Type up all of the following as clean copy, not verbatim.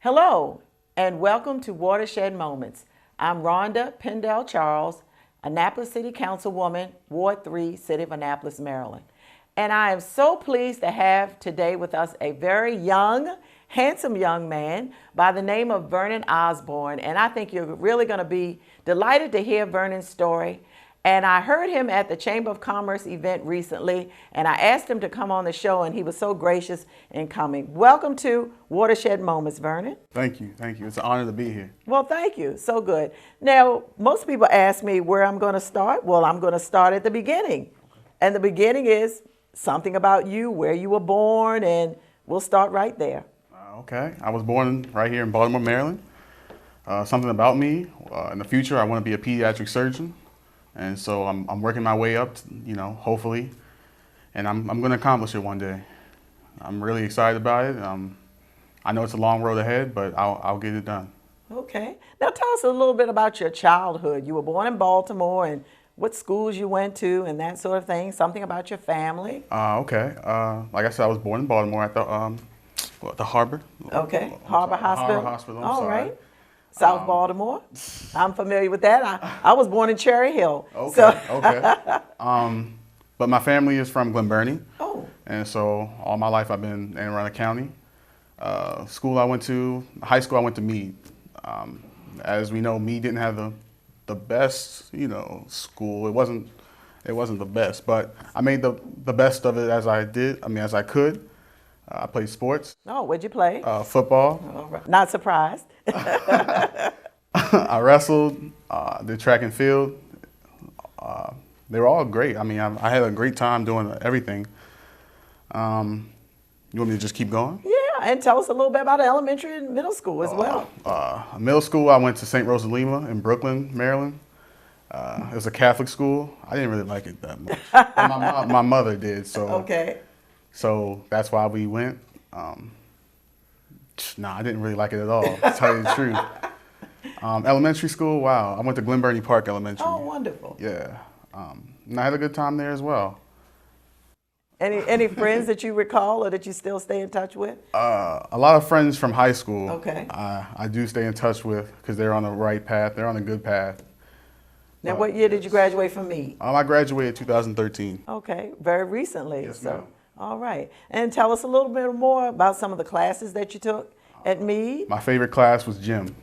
Hello, and welcome to Watershed Moments. I'm Rhonda Pendell Charles, Annapolis City Councilwoman, Ward 3, City of Annapolis, Maryland. And I am so pleased to have today with us a very young, handsome young man by the name of Vernon Osborne. And I think you're really going to be delighted to hear Vernon's story. And I heard him at the Chamber of Commerce event recently, and I asked him to come on the show, and he was so gracious in coming. Welcome to Watershed Moments, Vernon. Thank you. Thank you. It's an honor to be here. Well, thank you. So good. Now, most people ask me where I'm going to start. Well, I'm going to start at the beginning. And the beginning is something about you, where you were born, and we'll start right there. Okay. I was born right here in Baltimore, Maryland. Something about me, in the future, I want to be a pediatric surgeon. And so I'm working my way up, hopefully, and I'm going to accomplish it one day. I'm really excited about it. I know it's a long road ahead, but I'll get it done. Okay. Now tell us a little bit about your childhood. You were born in Baltimore, and what schools you went to and that sort of thing. Something about your family. Okay. Like I said, I was born in Baltimore at the Harbor. Okay. Harbor Hospital. Harbor Hospital. All right. South Baltimore. I'm familiar with that. I was born in Cherry Hill. Okay. So. Okay. But my family is from Glen Burnie. Oh. And so all my life I've been in Anne Arundel County. School I went to, high school I went to Meade. As we know, Meade didn't have the best, school. It wasn't the best, but I made the best of it as I could. I played sports. Oh, what'd you play? Football. All right. Not surprised. I wrestled, did track and field. They were all great. I had a great time doing everything. You want me to just keep going? Yeah, and tell us a little bit about elementary and middle school as well. Middle school, I went to St. Rosalima in Brooklyn, Maryland. It was a Catholic school. I didn't really like it that much. My mother did, so. Okay. So that's why we went. I didn't really like it at all, to tell you the truth. Elementary school, wow. I went to Glen Burnie Park Elementary. Oh, wonderful. Yeah. And I had a good time there as well. Any friends that you recall or that you still stay in touch with? A lot of friends from high school. Okay. I do stay in touch with because they're on the right path. They're on a good path. Now, what year did you graduate from Meade? I graduated 2013. Okay, very recently. Yes, ma'am. All right. And tell us a little bit more about some of the classes that you took at Meade. My favorite class was gym.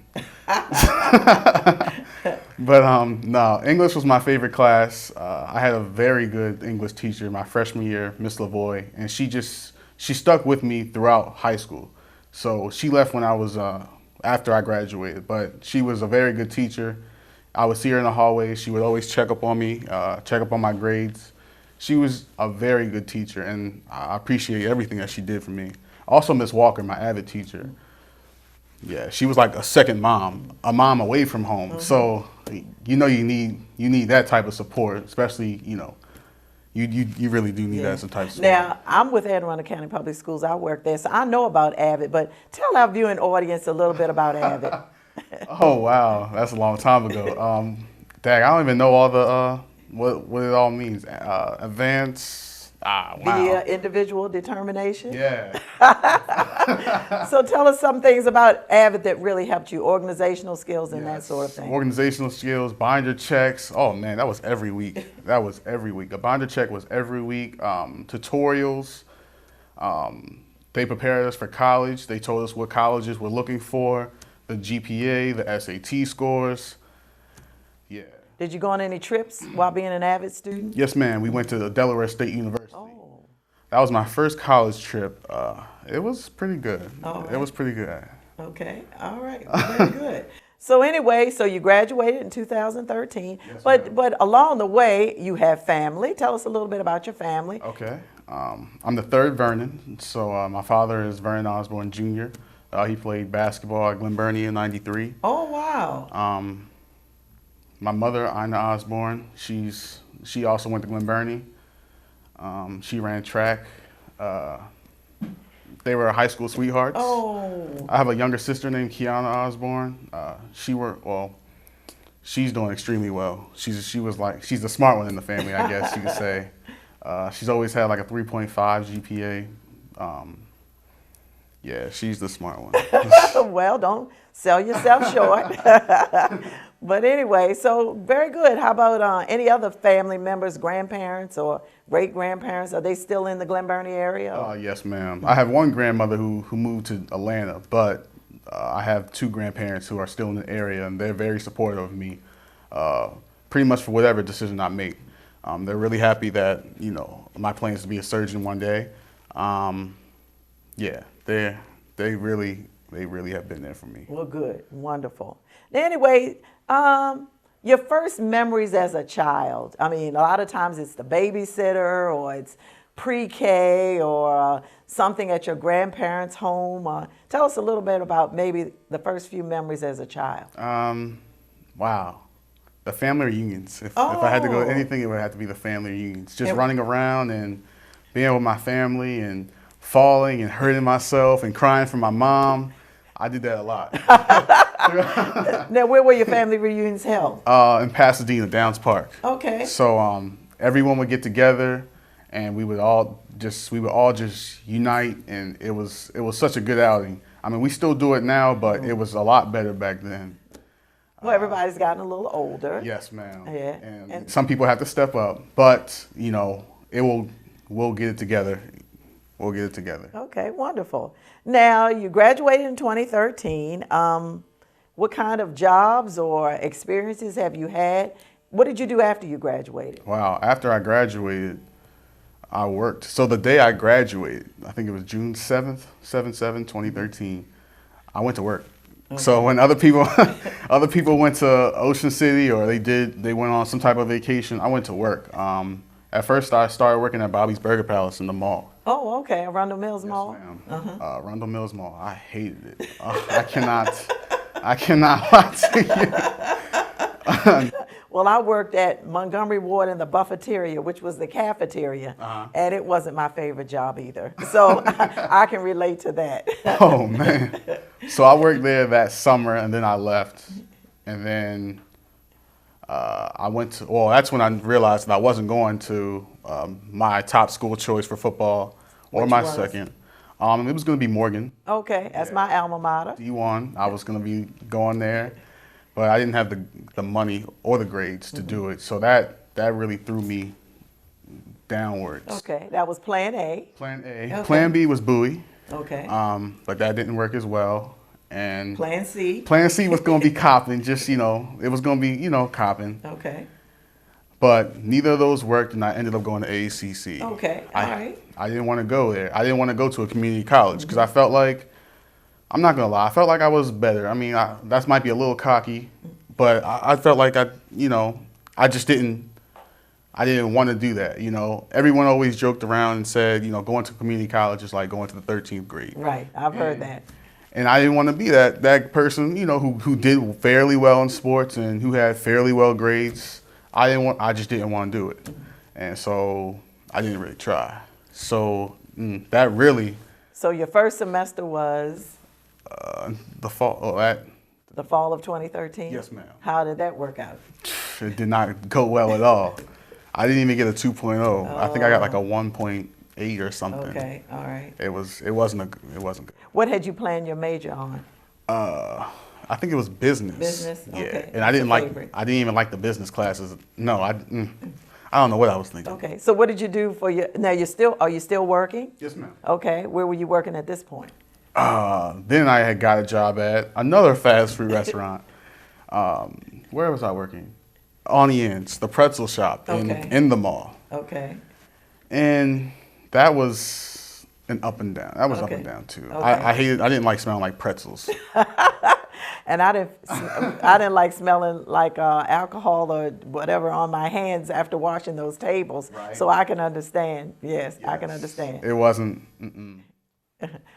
But no, English was my favorite class. I had a very good English teacher my freshman year, Miss Lavoie, and she stuck with me throughout high school. So she left when I was after I graduated, but she was a very good teacher. I would see her in the hallway. She would always check up on me, check up on my grades. She was a very good teacher, and I appreciate everything that she did for me. Also, Miss Walker, my avid teacher. Yeah, she was like a second mom, a mom away from home. Mm-hmm. So, you need that type of support, especially, you really do need that type of support. Now, I'm with Anne Arundel County Public Schools. I work there, so I know about AVID, but tell our viewing audience a little bit about AVID. Oh, wow. That's a long time ago. Dang, I don't even know all the, what it all means. Advanced, wow. The individual determination? Yeah. So tell us some things about AVID that really helped you, organizational skills and that sort of thing. Organizational skills, binder checks. Oh, man, that was every week. That was every week. A binder check was every week. Tutorials. They prepared us for college. They told us what colleges were looking for, the GPA, the SAT scores. Yeah. Did you go on any trips while being an AVID student? Yes, ma'am. We went to the Delaware State University. Oh. That was my first college trip. It was pretty good. Right. It was pretty good. Okay. All right. Very good. So anyway, so you graduated in 2013, yes, but along the way you have family. Tell us a little bit about your family. Okay. I'm the third Vernon. So my father is Vernon Osborne Jr. He played basketball at Glen Burnie in '93. Oh, wow. My mother, Ina Osborne, she also went to Glen Burnie. She ran track. They were high school sweethearts. Oh. I have a younger sister named Kiana Osborne. She's doing extremely well. She's the smart one in the family, I guess you could say. She's always had like a 3.5 GPA. Yeah, she's the smart one. Well, don't sell yourself short. But anyway, so very good. How about any other family members, grandparents or great-grandparents? Are they still in the Glen Burnie area? Yes, ma'am. I have one grandmother who moved to Atlanta, but I have two grandparents who are still in the area, and they're very supportive of me, pretty much for whatever decision I make. They're really happy that, you know, my plan is to be a surgeon one day. Yeah, they really have been there for me. Well, good, wonderful. Anyway, your first memories as a child. I mean, a lot of times it's the babysitter, or it's pre-K, or something at your grandparents' home. Tell us a little bit about maybe the first few memories as a child. Wow. The family reunions. If I had to go to anything, it would have to be the family reunions. Just running around and being with my family and falling and hurting myself and crying for my mom. I did that a lot. Now, where were your family reunions held? In Pasadena, Downs Park. Okay. So everyone would get together, and we would all just unite, and it was such a good outing. I mean, we still do it now, but it was a lot better back then. Well, everybody's gotten a little older. Yes, ma'am. Yeah. And some people have to step up, but you know, we'll get it together. We'll get it together. Okay, wonderful. Now, you graduated in 2013. What kind of jobs or experiences have you had? What did you do after you graduated? Wow, after I graduated, I worked. So the day I graduated, I think it was June 7th, 2013, I went to work. Okay. So when other people went to Ocean City, or they went on some type of vacation, I went to work. At first, I started working at Bobby's Burger Palace in the mall. Oh, okay. Arundel Mills Mall? Yes, ma'am. Arundel Mills Mall. I hated it. I cannot lie to you. Well, I worked at Montgomery Ward in the Buffeteria, which was the cafeteria, and it wasn't my favorite job either. So I can relate to that. Oh, man. So I worked there that summer, and then I left. And then I went to, well, that's when I realized that I wasn't going to my top school choice for football, or my second. It was going to be Morgan. Okay, that's my alma mater. D1. I was going to be going there, but I didn't have the money or the grades to do it. So that really threw me downwards. Okay, that was Plan A. Plan A. Okay. Plan B was Bowie. Okay. But that didn't work as well. And Plan C. Plan C was going to be copping, just, you know, it was going to be, you know, copping. Okay. But neither of those worked, and I ended up going to ACC. Okay, all right. I didn't want to go there. I didn't want to go to a community college because I felt like, I'm not going to lie, I felt like I was better. I mean, that might be a little cocky, but I felt like I didn't want to do that, you know. Everyone always joked around and said, you know, going to community college is like going to the 13th grade. Right, I've heard that. And I didn't want to be that person, you know, who did fairly well in sports and who had fairly well grades. I just didn't want to do it. And so I didn't really try. So that really. So your first semester was? The fall. The fall of 2013? Yes, ma'am. How did that work out? It did not go well at all. I didn't even get a 2.0. I think I got like a 1.8 or something. Okay, all right. It wasn't good. What had you planned your major on? I think it was business. Business, yeah. okay. And I didn't even like the business classes. No, I don't know what I was thinking. Okay, so what did you do for your, now are you still working? Yes, ma'am. Okay, where were you working at this point? Then I had got a job at another fast food restaurant. Where was I working? On the Ends, the pretzel shop in the mall. Okay. And that was an up and down. That was up and down too. Okay. I didn't like smelling like pretzels. And I didn't like smelling like alcohol or whatever on my hands after washing those tables. Right. So I can understand. Yes, I can understand. It wasn't.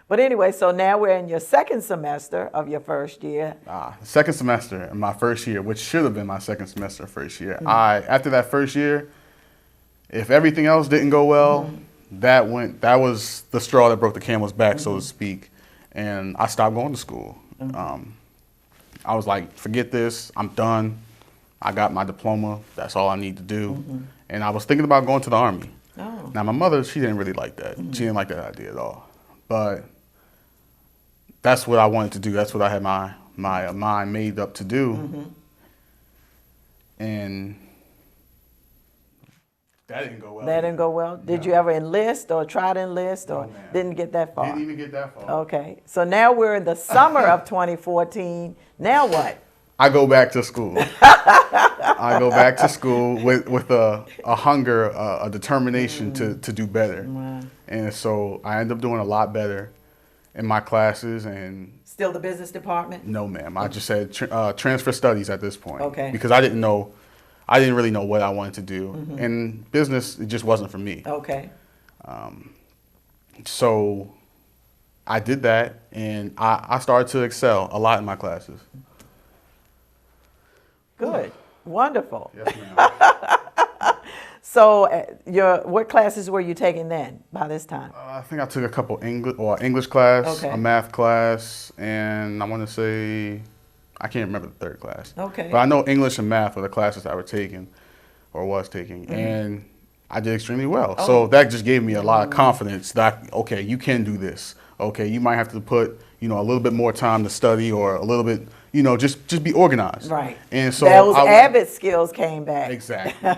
But anyway, so now we're in your second semester of your first year. Second semester in my first year, which should have been my second semester first year. After that first year, if everything else didn't go well, that was the straw that broke the camel's back, so to speak. And I stopped going to school. I was like, forget this, I'm done. I got my diploma, that's all I need to do. And I was thinking about going to the Army. Oh. Now my mother, she didn't really like that. She didn't like that idea at all. But that's what I wanted to do. That's what I had my mind made up to do. And that didn't go well. That didn't go well? Did No. you ever enlist or try to enlist or No, ma'am. didn't get that far? Didn't even get that far. Okay. So now we're in the summer of 2014. Now what? I go back to school. I go back to school with a hunger, a determination to do better. Wow. And so I ended up doing a lot better in my classes. And Still the business department? no, ma'am. I just said transfer studies at this point. Okay. Because I didn't really know what I wanted to do. And business, it just wasn't for me. Okay. So I did that, and I started to excel a lot in my classes. Good. Wonderful. Yes, ma'am. So what classes were you taking then by this time? I think I took a couple English class, Okay. a math class, and I want to say, I can't remember the third class. Okay. But I know English and math were the classes I were taking, or was taking, and I did extremely well. Oh. So that just gave me a lot of confidence that, okay, you can do this. Okay, you might have to put, a little bit more time to study, or a little bit, just be organized. Right. And so those avid skills came back. Exactly.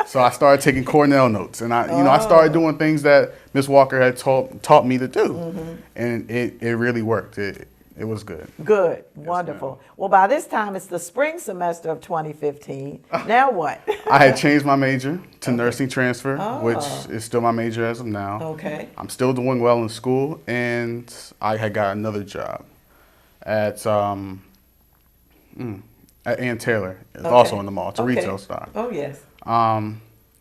So I started taking Cornell notes, and I started doing things that Miss Walker had taught me to do, and it really worked. It was good. Good. Wonderful. Well, by this time, it's the spring semester of 2015. Now what? I had changed my major to nursing transfer, which is still my major as of now. Okay. I'm still doing well in school, and I had got another job at Ann Taylor. It's also in the mall. It's a retail store. Oh, yes.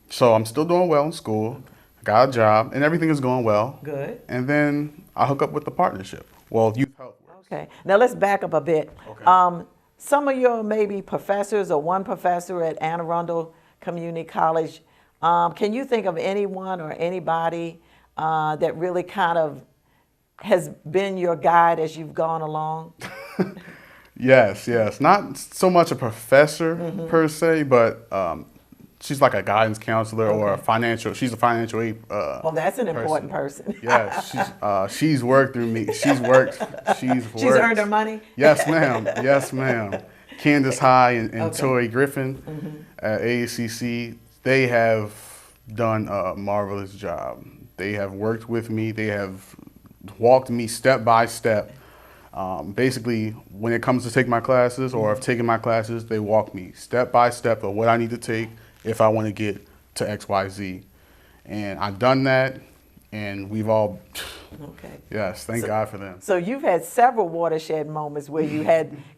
So I'm still doing well in school. Got a job, and everything is going well. Good. And then I hook up with the partnership. Well, Youth Health Works. Okay. Now let's back up a bit. Okay. Some of your maybe professors or one professor at Anne Arundel Community College, can you think of anyone or anybody that really kind of has been your guide as you've gone along? Yes. Not so much a professor per se, but she's like a guidance counselor or she's a financial aid Well, that's an important person. Yeah, she's worked through me. She's worked. She's earned her money? Yes, ma'am. Yes, ma'am. Candace High and Tori Griffin at AACC, they have done a marvelous job. They have worked with me. They have walked me step by step. Basically, when it comes to take my classes or I've taken my classes, they walk me step by step of what I need to take if I want to get to XYZ. And I've done that, and we've all, yes, thank God for them. So you've had several watershed moments where you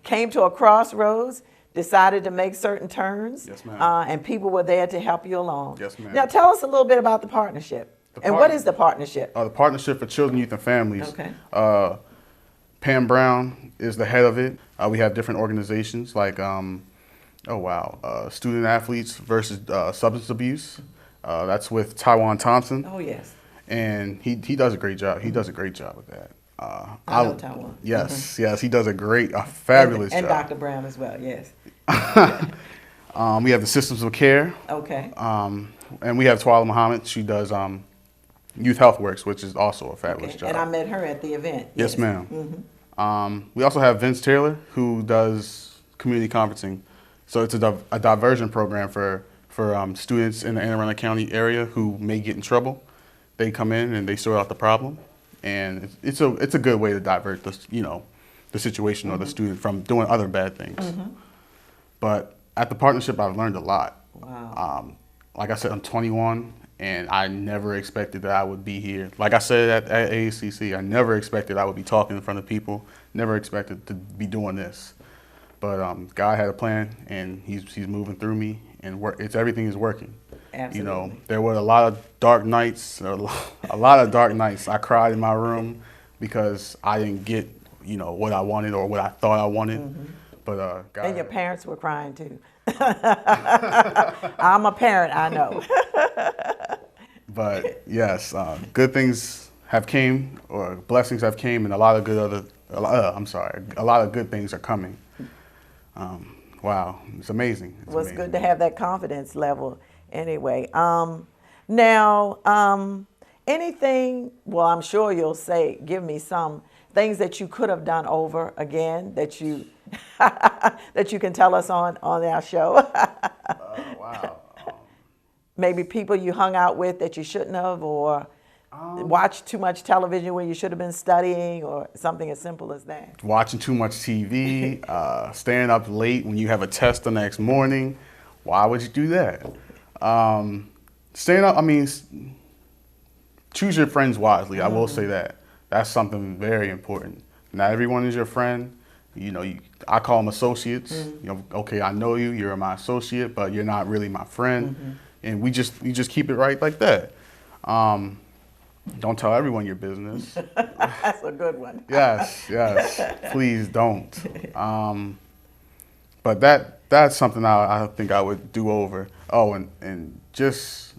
came to a crossroads, decided to make certain turns, Yes, ma'am. And people were there to help you along. Yes, ma'am. Now tell us a little bit about the partnership. What is the partnership? The Partnership for Children, Youth, and Families. Okay. Pam Brown is the head of it. We have different organizations like, Student Athletes versus Substance Abuse. That's with Taiwan Thompson. Oh, yes. And he does a great job. He does a great job with that. I know Taiwan. Yes, he does a fabulous job. And Dr. Brown as well, yes. We have the Systems of Care. Okay. And we have Twila Muhammad. She does Youth Health Works, which is also a fabulous job. And I met her at the event. Yes, ma'am. We also have Vince Taylor, who does community conferencing. So it's a diversion program for students in the Anne Arundel County area who may get in trouble. They come in and they sort out the problem, and it's a good way to divert the situation or the student from doing other bad things. But at the partnership, I've learned a lot. Wow. Like I said, I'm 21, and I never expected that I would be here. Like I said at AACC, I never expected I would be talking in front of people. Never expected to be doing this. But God had a plan, and He's moving through me, and everything is working. Absolutely. There were a lot of dark nights. A lot of dark nights. I cried in my room because I didn't get what I wanted or what I thought I wanted. But God. And your parents were crying too. I'm a parent, I know. But yes, good things have came, or blessings have came, and a lot of good things are coming. Wow, it's amazing. It was good to have that confidence level anyway. Now, anything, well, I'm sure you'll give me some things that you could have done over again that you that you can tell us on our show? Wow. Maybe people you hung out with that you shouldn't have, or watched too much television when you should have been studying, or something as simple as that. Watching too much TV, staying up late when you have a test the next morning. Why would you do that? Staying up, I mean, choose your friends wisely. I will say that. That's something very important. Not everyone is your friend. I call them associates. Okay, I know you, you're my associate, but you're not really my friend. And we just keep it right like that. Don't tell everyone your business. That's a good one. Yes, please don't. But that's something I think I would do over. Oh, and just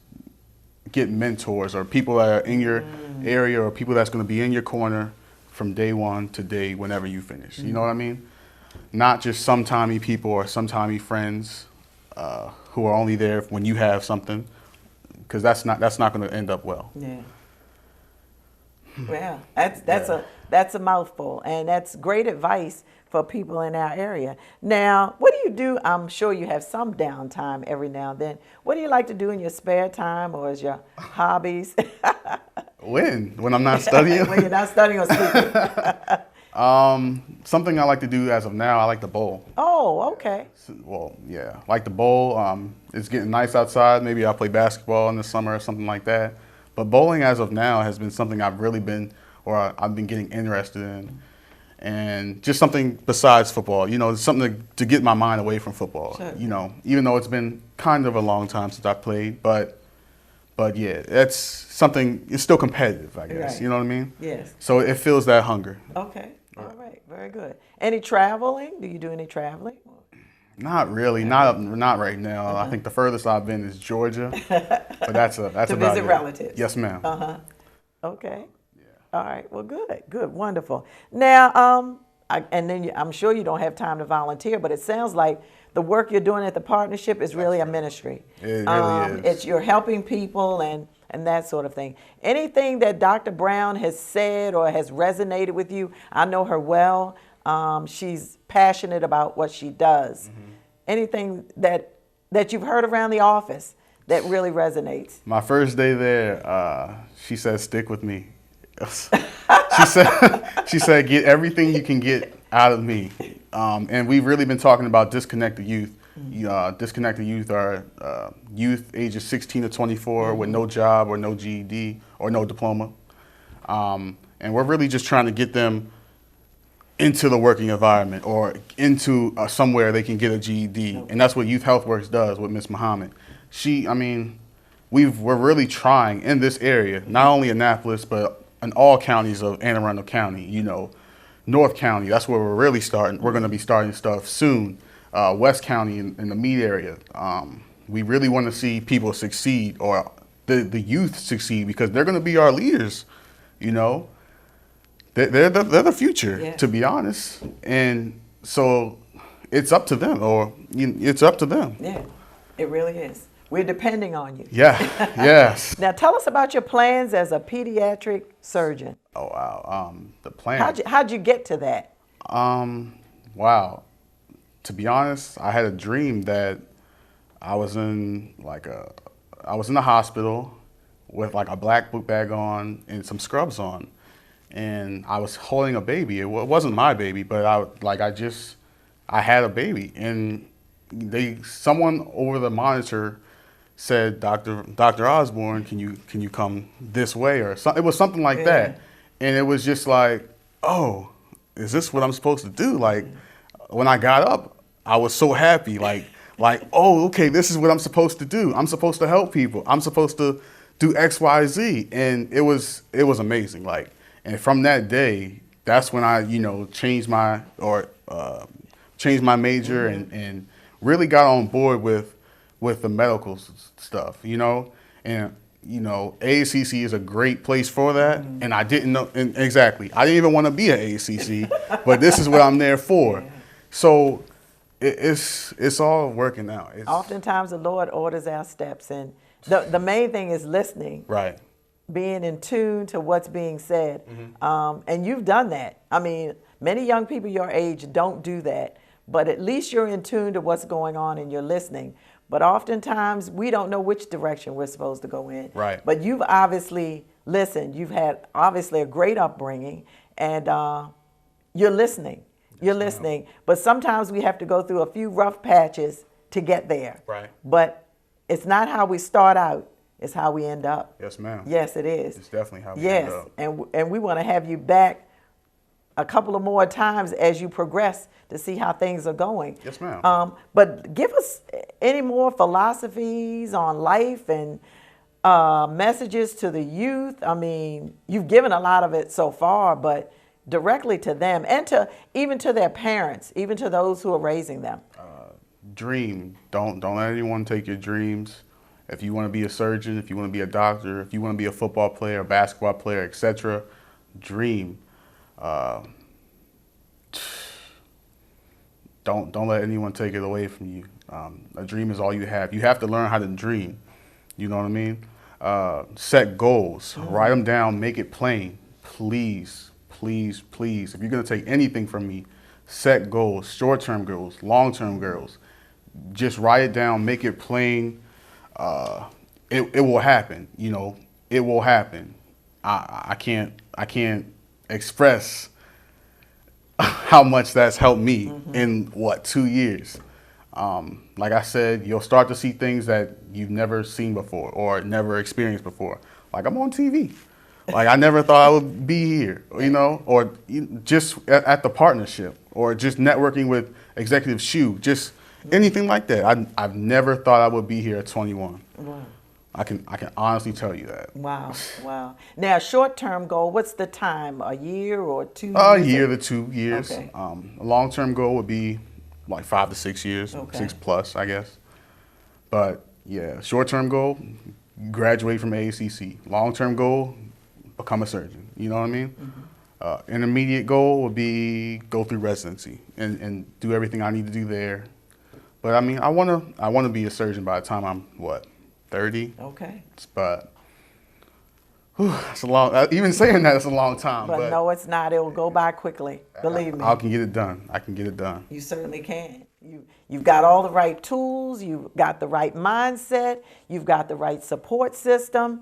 get mentors or people that are in your area, or people that's going to be in your corner from day one to day whenever you finish. You know what I mean? Not just sometimey people or sometimey friends who are only there when you have something, because that's not going to end up well. Yeah. Well, that's a mouthful, and that's great advice for people in our area. Now, what do you do? I'm sure you have some downtime every now and then. What do you like to do in your spare time, or as your hobbies? When I'm not studying? When you're not studying or sleeping. Something I like to do as of now, I like to bowl. Oh, okay. Well, yeah, I like to bowl. It's getting nice outside. Maybe I'll play basketball in the summer or something like that. But bowling as of now has been something I've been getting interested in. And just something besides football, it's something to get my mind away from football. Sure. Even though it's been kind of a long time since I played, but yeah, that's something, it's still competitive, I guess. Right. You know what I mean? Yes. So it fills that hunger. Okay. All right. Very good. Any traveling? Do you do any traveling? Not really. Not right now. I think the furthest I've been is Georgia, but that's To about visit it. relatives. Yes, ma'am. Okay. All right. Well, good, wonderful. Now, I'm sure you don't have time to volunteer, but it sounds like the work you're doing at the partnership is really a ministry. It really is. You're helping people and that sort of thing. Anything that Dr. Brown has said or has resonated with you? I know her well. She's passionate about what she does. Anything that you've heard around the office that really resonates? My first day there, she said, "Stick with me." she said, "Get everything you can get out of me." And we've really been talking about disconnected youth. Disconnected youth are youth ages 16 to 24 with no job or no GED or no diploma. And we're really just trying to get them into the working environment or into somewhere they can get a GED. And that's what Youth Health Works does with Miss Muhammad. We're really trying in this area, not only Annapolis, but in all counties of Anne Arundel County, North County, that's where we're really starting. We're going to be starting stuff soon. West County in the Meade area. We really want to see people succeed, or the youth succeed, because they're going to be our leaders, They're the future, to be honest. And so it's up to them, it's up to them. Yeah, it really is. We're depending on you. Yeah, yes. Now tell us about your plans as a pediatric surgeon. Oh, wow. The plan. How'd you get to that? Wow. To be honest, I had a dream that I was in the hospital with like a black book bag on and some scrubs on. And I was holding a baby. It wasn't my baby, but I had a baby. And someone over the monitor said, Dr. Osborne, can you come this way? Or it was something like that. And it was just like, oh, is this what I'm supposed to do? Like, when I got up, I was so happy. Like, oh, okay, this is what I'm supposed to do. I'm supposed to help people. I'm supposed to do X, Y, Z. And it was amazing. And from that day, that's when I, changed my major and really got on board with the medical stuff, and AACC is a great place for that. And I didn't know, and exactly, I didn't even want to be at AACC, but this is what I'm there for. So it's all working out. Oftentimes the Lord orders our steps, and the main thing is listening. Right. being in tune to what's being said. And you've done that. I mean, many young people your age don't do that, but at least you're in tune to what's going on and you're listening. But oftentimes we don't know which direction we're supposed to go in. Right. But you've obviously listened. You've had obviously a great upbringing, and you're listening. You're listening. But sometimes we have to go through a few rough patches to get there. Right. But it's not how we start out. It's how we end up. Yes, ma'am. Yes, it is. It's definitely how we end up. Yes, and we want to have you back a couple of more times as you progress to see how things are going. Yes, ma'am. But give us any more philosophies on life and messages to the youth. I mean, you've given a lot of it so far, but directly to them and to even to their parents, even to those who are raising them. Dream. Don't let anyone take your dreams. If you want to be a surgeon, if you want to be a doctor, if you want to be a football player, a basketball player, etc., dream. Don't let anyone take it away from you. A dream is all you have. You have to learn how to dream. You know what I mean? Set goals. Write them down. Make it plain. Please, please, please. If you're going to take anything from me, set goals. Short-term goals. Long-term goals. Just write it down. Make it plain. It will happen. You know, it will happen. I can't express how much that's helped me in 2 years. Like I said, you'll start to see things that you've never seen before or never experienced before. Like I'm on TV. Like I never thought I would be here, you know, or just at the partnership or just networking with Executive Shoe, just anything like that. I've never thought I would be here at 21. Wow. I can honestly tell you that. Wow, wow. Now, short-term goal, what's the time? A year or 2 years? A year to 2 years. Okay. A long-term goal would be like 5 to 6 years, Okay. 6+, I guess. But yeah, short-term goal, graduate from AACC. Long-term goal, become a surgeon. You know what I mean? Intermediate goal would be go through residency and do everything I need to do there. But I mean, I wanna be a surgeon by the time I'm 30. Okay. But it's a long. Even saying that, it's a long time. But no, it's not. It will go by quickly. Believe me. I can get it done. I can get it done. You certainly can. You've got all the right tools. You've got the right mindset. You've got the right support system.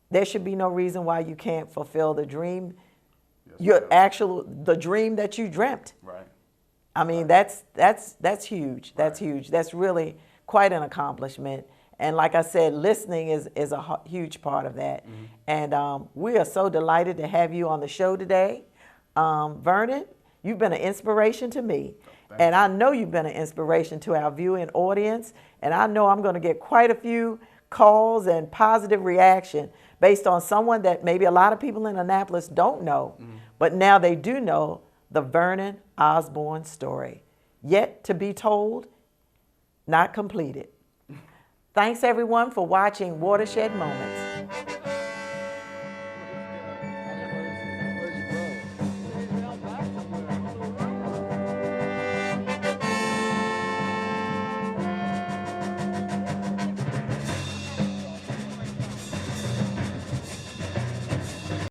There should be no reason why you can't fulfill the dream. Yes, The dream that you dreamt. Right. I mean, that's huge. That's huge. That's really quite an accomplishment. And like I said, listening is a huge part of that. And we are so delighted to have you on the show today. Vernon, you've been an inspiration to me. And I know you've been an inspiration to our viewing audience. And I know I'm going to get quite a few calls and positive reaction based on someone that maybe a lot of people in Annapolis don't know. But now they do know the Vernon Osborne story. Yet to be told, not completed. Thanks everyone for watching Watershed Moments.